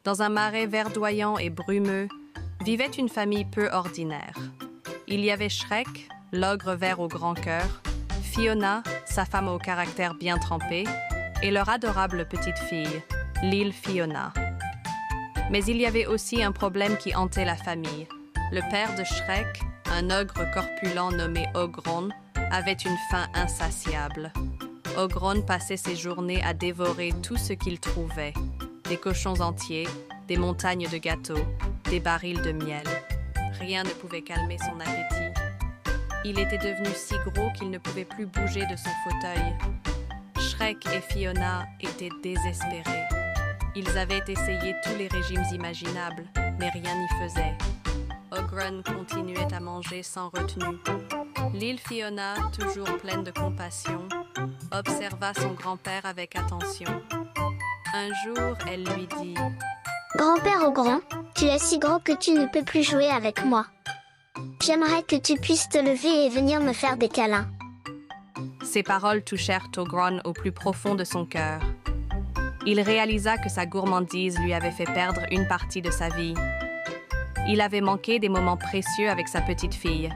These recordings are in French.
Dans un marais verdoyant et brumeux, vivait une famille peu ordinaire. Il y avait Shrek, l'ogre vert au grand cœur, Fiona, sa femme au caractère bien trempé, et leur adorable petite fille, l'île Fiona. Mais il y avait aussi un problème qui hantait la famille. Le père de Shrek, un ogre corpulent nommé Ogron, avait une faim insatiable. Ogron passait ses journées à dévorer tout ce qu'il trouvait. Des cochons entiers, des montagnes de gâteaux, des barils de miel. Rien ne pouvait calmer son appétit. Il était devenu si gros qu'il ne pouvait plus bouger de son fauteuil. Shrek et Fiona étaient désespérés. Ils avaient essayé tous les régimes imaginables, mais rien n'y faisait. Ogron continuait à manger sans retenue. L'île Fiona, toujours pleine de compassion, observa son grand-père avec attention. Un jour, elle lui dit « Grand-père Ogron, tu es si grand que tu ne peux plus jouer avec moi. J'aimerais que tu puisses te lever et venir me faire des câlins. » Ces paroles touchèrent Ogron au plus profond de son cœur. Il réalisa que sa gourmandise lui avait fait perdre une partie de sa vie. Il avait manqué des moments précieux avec sa petite fille.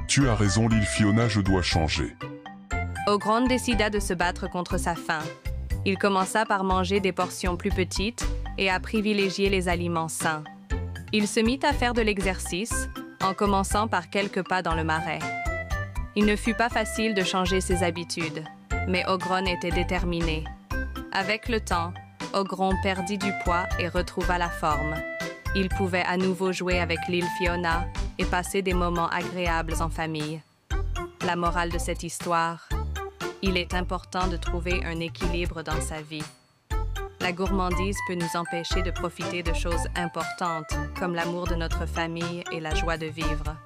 Tu as raison, l'île Fiona, je dois changer. Ogron décida de se battre contre sa faim. Il commença par manger des portions plus petites et à privilégier les aliments sains. Il se mit à faire de l'exercice, en commençant par quelques pas dans le marais. Il ne fut pas facile de changer ses habitudes, mais Ogron était déterminé. Avec le temps, Ogron perdit du poids et retrouva la forme. Il pouvait à nouveau jouer avec l'île Fiona et passer des moments agréables en famille. La morale de cette histoire, il est important de trouver un équilibre dans sa vie. La gourmandise peut nous empêcher de profiter de choses importantes, comme l'amour de notre famille et la joie de vivre.